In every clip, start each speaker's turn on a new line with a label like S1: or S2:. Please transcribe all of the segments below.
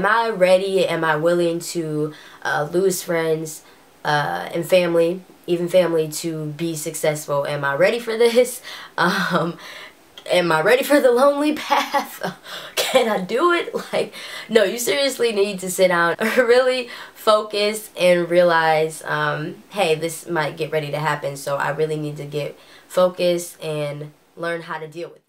S1: Am I ready? Am I willing to lose friends and family, even family, to be successful? Am I ready for this? Am I ready for the lonely path? Can I do it? Like, no, you seriously need to sit down, really focus, and realize, hey, this might get ready to happen, so I really need to get focused and learn how to deal with it.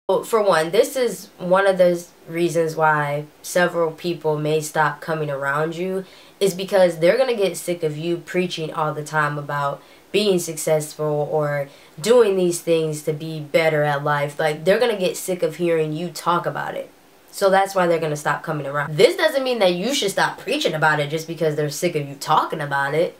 S1: Well, for one, this is one of the reasons why several people may stop coming around you, is because they're going to get sick of you preaching all the time about being successful or doing these things to be better at life. Like, they're going to get sick of hearing you talk about it. So that's why they're going to stop coming around. This doesn't mean that you should stop preaching about it just because they're sick of you talking about it.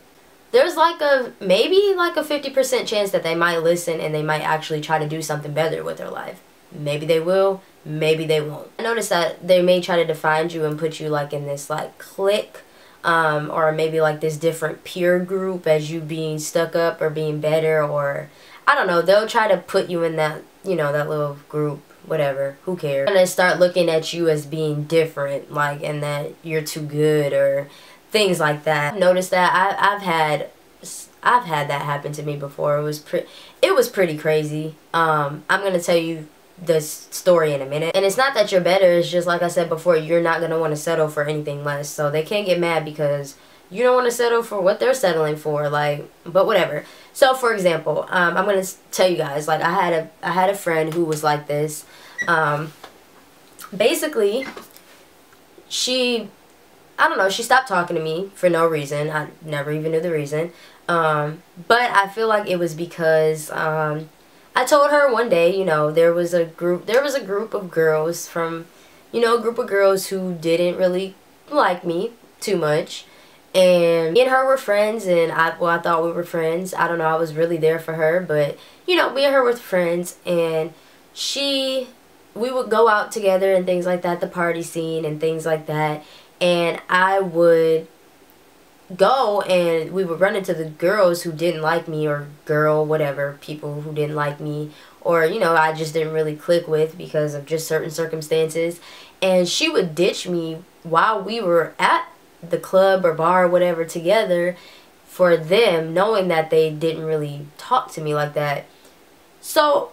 S1: There's like maybe like a 50% chance that they might listen and they might actually try to do something better with their life. Maybe they will, maybe they won't. I noticed that they may try to define you and put you like in this like clique, or maybe like this different peer group as you being stuck up or being better, or I don't know, they'll try to put you in that, you know, that little group, whatever, who cares. And they start looking at you as being different, like, and that you're too good or things like that. I've noticed that I've had that happen to me before. It was pretty crazy. I'm gonna tell you this story in a minute, and it's not that you're better, it's just like I said before, you're not going to want to settle for anything less, so they can't get mad because you don't want to settle for what they're settling for, like, but whatever. So for example, I'm going to tell you guys, like, I had a friend who was like this. Basically, I don't know, she stopped talking to me for no reason. I never even knew the reason, but I feel like it was because I told her one day, you know, there was a group of girls from, you know, a group of girls who didn't really like me too much, and me and her were friends, and I thought we were friends. I don't know, I was really there for her, but, you know, me and her were friends, and we would go out together and things like that, the party scene and things like that, and I would go and we would run into the girls who didn't like me, or whatever, people who didn't like me, or, you know, I just didn't really click with because of just certain circumstances, and she would ditch me while we were at the club or bar or whatever together for them, knowing that they didn't really talk to me like that. So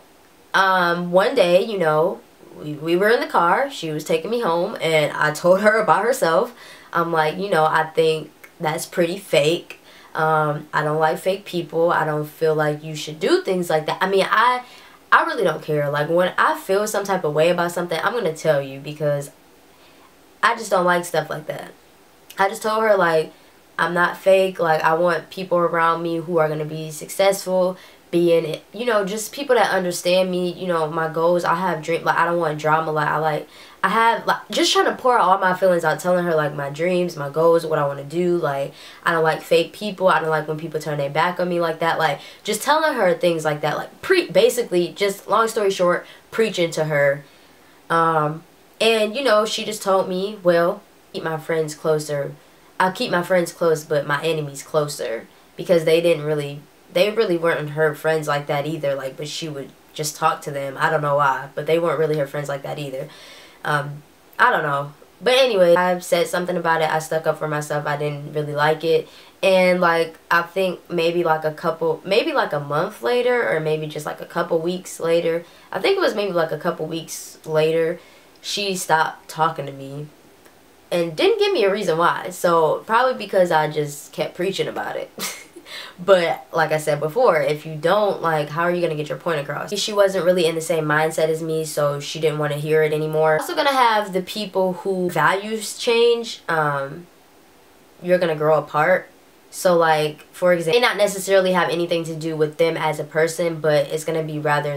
S1: one day, you know, we were in the car, she was taking me home, and I told her about herself. I'm like, you know, I think that's pretty fake. I don't like fake people. I don't feel like you should do things like that. I mean, I really don't care. Like, when I feel some type of way about something, I'm going to tell you, because I just don't like stuff like that. I just told her, like, I'm not fake. Like, I want people around me who are going to be successful, being, you know, just people that understand me, you know, my goals. I have dreams. Like, I don't want drama. Like, I have, like, just trying to pour all my feelings out, telling her, like, my dreams, my goals, what I want to do. Like, I don't like fake people. I don't like when people turn their back on me like that. Like, just telling her things like that. Like, basically, just, long story short, preaching to her. And, you know, she just told me, well, keep my friends closer. I'll keep my friends close, but my enemies closer. Because they really weren't her friends like that either. Like, but she would just talk to them. I don't know why, but they weren't really her friends like that either. I don't know. But anyway, I said something about it. I stuck up for myself. I didn't really like it. And, like, I think maybe like a month later, or maybe just like a couple weeks later, I think it was maybe like a couple weeks later, she stopped talking to me and didn't give me a reason why. So probably because I just kept preaching about it. But like I said before, if you don't, like, how are you going to get your point across? She wasn't really in the same mindset as me, so she didn't want to hear it anymore. Also going to have the people who values change. You're going to grow apart. So, like, for example, it may not necessarily have anything to do with them as a person, but it's going to be rather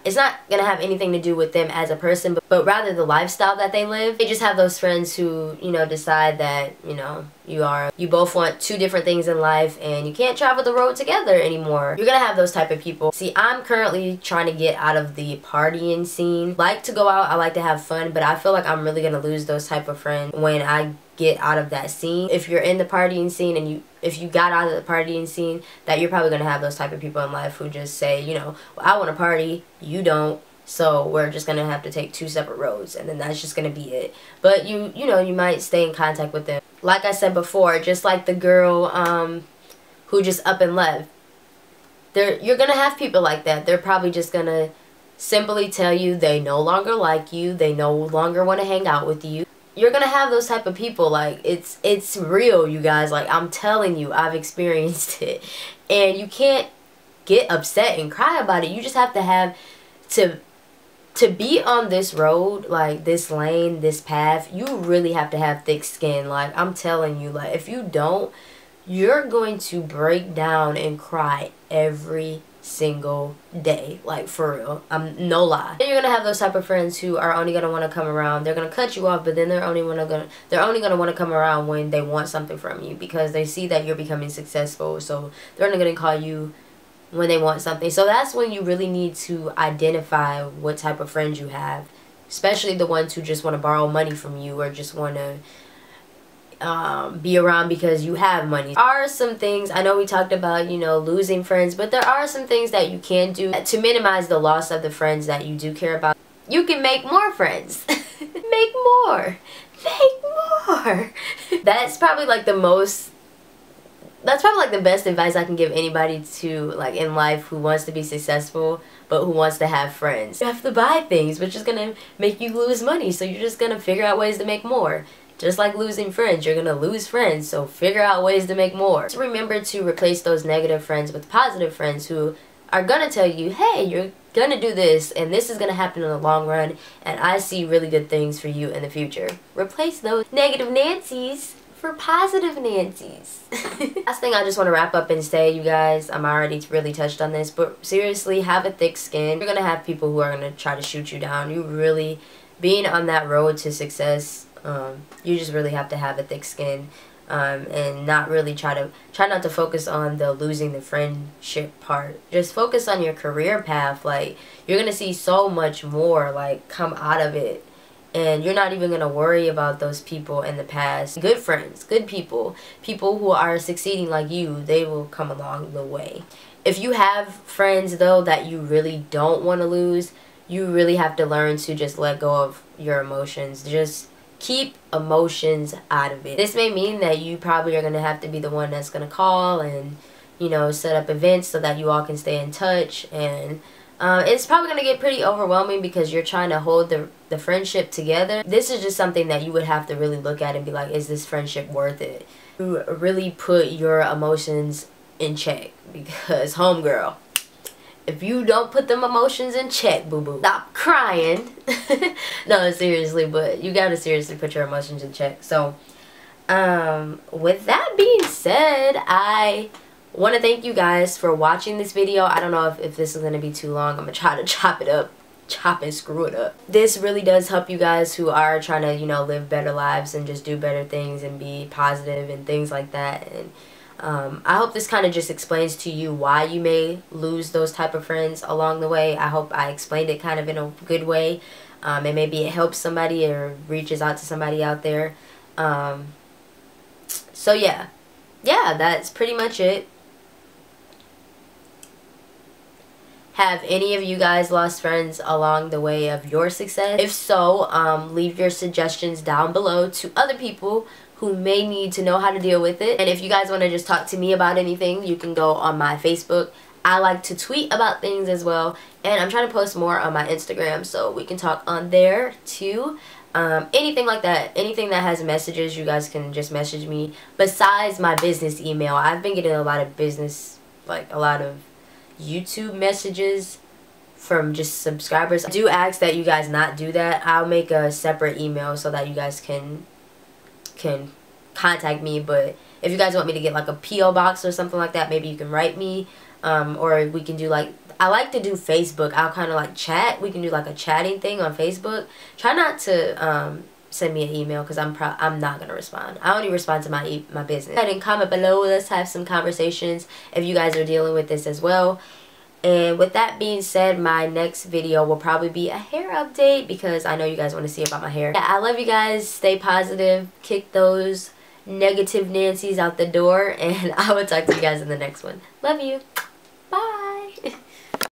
S1: it's not going to have anything to do with them as a person, but rather the lifestyle that they live. They just have those friends who, you know, decide that, you know, you both want two different things in life and you can't travel the road together anymore. You're going to have those type of people. See, I'm currently trying to get out of the partying scene. I like to go out, I like to have fun, but I feel like I'm really going to lose those type of friends when I get out of that scene. If you're in the partying scene and if you got out of the partying scene, that you're probably going to have those type of people in life who just say, you know, well, I want to party, you don't, so we're just gonna have to take 2 separate roads, and then that's just gonna be it. But you know, you might stay in contact with them. Like I said before, just like the girl who just up and left, you're gonna have people like that. They're probably just gonna simply tell you they no longer like you, they no longer want to hang out with you. You're gonna have those type of people. Like, it's real, you guys. Like, I'm telling you, I've experienced it. And you can't get upset and cry about it. You just have to have to be on this road, like this lane, this path. You really have to have thick skin. Like, I'm telling you, like, if you don't, you're going to break down and cry every single day, like, for real. I'm no lie. And you're gonna have those type of friends who are only gonna want to come around. They're gonna cut you off, but then they're only gonna want to come around when they want something from you, because they see that you're becoming successful. So they're only gonna call you when they want something. So that's when you really need to identify what type of friends you have, especially the ones who just want to borrow money from you or just want to be around because you have money. There are some things, I know we talked about, you know, losing friends, but there are some things that you can do to minimize the loss of the friends that you do care about. You can make more friends. Make more. Make more. That's probably like the best advice I can give anybody to, like, in life who wants to be successful but who wants to have friends. You have to buy things, which is gonna make you lose money, so you're just gonna figure out ways to make more. Just like losing friends, you're gonna lose friends, so figure out ways to make more. Just remember to replace those negative friends with positive friends who are gonna tell you, hey, you're gonna do this and this is gonna happen in the long run, and I see really good things for you in the future. Replace those negative Nancys for positive Nancys. Last thing I just want to wrap up and say, you guys, I'm already really touched on this, but seriously, have a thick skin. You're gonna have people who are gonna try to shoot you down. You really, being on that road to success, you just really have to have a thick skin, and not really try not to focus on the losing the friendship part. Just focus on your career path. Like, you're gonna see so much more, like, come out of it, and you're not even gonna worry about those people in the past. Good friends, good people who are succeeding like you, they will come along the way. If you have friends though that you really don't want to lose, you really have to learn to just let go of your emotions. Just keep emotions out of it. This may mean that you probably are going to have to be the one that's going to call and, you know, set up events so that you all can stay in touch. And it's probably going to get pretty overwhelming because you're trying to hold the friendship together. This is just something that you would have to really look at and be like, is this friendship worth it? To really put your emotions in check, because homegirl, if you don't put them emotions in check, boo-boo, stop crying. No, seriously, but you gotta seriously put your emotions in check. So, with that being said, I want to thank you guys for watching this video. I don't know if this is going to be too long. I'm going to try to chop it up. Chop and screw it up. This really does help you guys who are trying to, you know, live better lives and just do better things and be positive and things like that. And I hope this kind of just explains to you why you may lose those type of friends along the way. I hope I explained it kind of in a good way, and maybe it helps somebody or reaches out to somebody out there. So yeah, that's pretty much it. Have any of you guys lost friends along the way of your success? If so, leave your suggestions down below to other people who may need to know how to deal with it. And if you guys want to just talk to me about anything, you can go on my Facebook. I like to tweet about things as well, and I'm trying to post more on my Instagram, so we can talk on there too. Anything like that, anything that has messages, you guys can just message me. Besides my business email, I've been getting a lot of business, like a lot of YouTube messages from just subscribers. I do ask that you guys not do that. I'll make a separate email so that you guys can contact me. But if you guys want me to get like a P.O. box or something like that, maybe you can write me, or we can do like, I like to do Facebook. I'll kind of like chat. We can do like a chatting thing on Facebook. Try not to send me an email, because I'm not gonna respond. I only respond to my business. Go ahead and comment below. Let's have some conversations if you guys are dealing with this as well. And with that being said, my next video will probably be a hair update, because I know you guys want to see about my hair. Yeah, I love you guys. Stay positive. Kick those negative Nancys out the door. And I will talk to you guys in the next one. Love you.